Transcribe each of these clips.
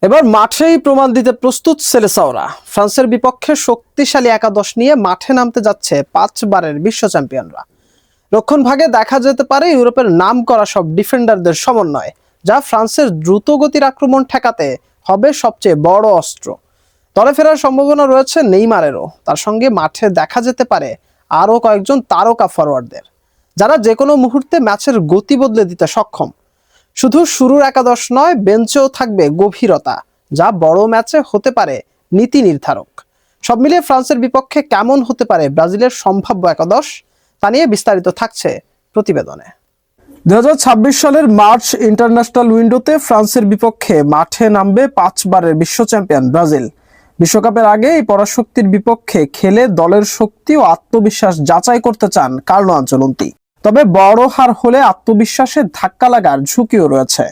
এবার মাঠেই প্রমাণ দিতে প্রস্তুত সেলেসাওরা। ফ্রান্সের বিপক্ষে শক্তিশালী একাদশ নিয়ে মাঠে নামতে যাচ্ছে 5 বারের বিশ্ব চ্যাম্পিয়নরা। রক্ষণ ভাগে দেখা যেতে পারে ইউরোপের নাম করা সব ডিফেন্ডারদের সমন্বয়, যা ফ্রান্সের দ্রুতগতির আক্রমণ ঠেকাতে হবে সবচেয়ে বড় অস্ত্র। দলে ফেরার সম্ভাবনা রয়েছে নেইমারেরও। তার সঙ্গে মাঠে দেখা যেতে পারে আরও কয়েকজন তারকা ফরওয়ার্ডদের, যারা যে কোনো মুহূর্তে ম্যাচের গতি বদলে দিতে সক্ষম। শুধু শুরুর একাদশ নয়, বেঞ্চেও থাকবে গভীরতা, যা বড় ম্যাচে হতে পারে নীতি নির্ধারক। সব মিলিয়ে ফ্রান্সের বিপক্ষে কেমন হতে পারে ব্রাজিলের সম্ভাব্য একাদশ, তা নিয়ে বিস্তারিত থাকছে প্রতিবেদনে। 2026 সালের মার্চ ইন্টারন্যাশনাল উইন্ডোতে ফ্রান্সের বিপক্ষে মাঠে নামবে 5 বারের বিশ্ব চ্যাম্পিয়ন ব্রাজিল। বিশ্বকাপের আগে এই পরাশক্তির বিপক্ষে খেলে দলের শক্তি ও আত্মবিশ্বাস যাচাই করতে চান কার্লো আনচেলত্তি। তবে বড় হার হলে আত্মবিশ্বাসে ধাক্কা লাগার ঝুঁকিও রয়েছে।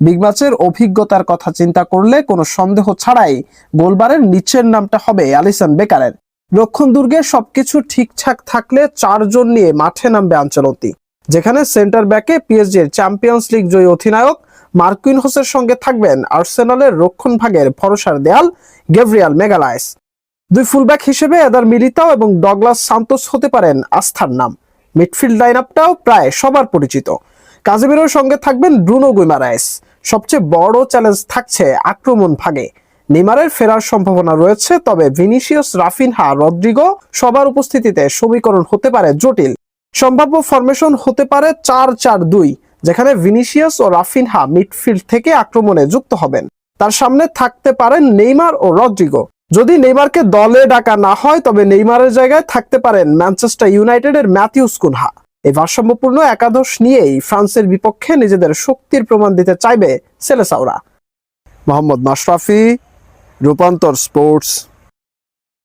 বিগ ম্যাচের অভিজ্ঞতার কথা চিন্তা করলে কোনো সন্দেহ ছাড়াই গোলবারের নিচের নামটা হবে অ্যালিসন বেকারের। রক্ষণ দুর্গে সবকিছু ঠিকঠাক থাকলে 4 জন নিয়ে মাঠে নামবে আনচেলত্তি, যেখানে সেন্টার ব্যাকে পিএসজির চ্যাম্পিয়ন্স লিগ জয়ী অধিনায়ক মার্কুইনহোসের সঙ্গে থাকবেন আর্সেনালের রক্ষণ ভাগের ভরসার দেয়াল গ্যাব্রিয়েল মেগালাইস। 2 ফুলব্যাক হিসেবে এদার মিলিতাও এবং ডগলাস সান্তোস হতে পারেন আস্থার নাম। মিডফিল্ড লাইনআপটাও প্রায় সবার পরিচিত। কাজেমিরোর সঙ্গে থাকবেন ব্রুনো গুইমারাইস। সবচেয়ে বড় চ্যালেঞ্জ থাকছে আক্রমণ ভাগে। নেইমারের ফেরার সম্ভাবনা রয়েছে, তবে ভিনিসিয়াস, রাফিনহা, রদ্রিগো সবার উপস্থিতিতে সমীকরণ হতে পারে জটিল। সম্ভাব্য ফরমেশন হতে পারে 4-4-2, যেখানে ভিনিসিয়াস ও রাফিনহা মিডফিল্ড থেকে আক্রমণে যুক্ত হবেন। তার সামনে থাকতে পারেন নেইমার ও রদ্রিগো। যদি নেইমারকে দলে ডাকা না হয়, তবে নেইমারের জায়গায় থাকতে পারেন ম্যানচেস্টার ইউনাইটেডের ম্যাথিউস কুনহা। এই ভারসাম্যপূর্ণ একাদশ নিয়েই ফ্রান্সের বিপক্ষে নিজেদের শক্তির প্রমাণ দিতে চাইবে সেলেসাওরা। মোহাম্মদ মাশরাফি, রূপান্তর স্পোর্টস।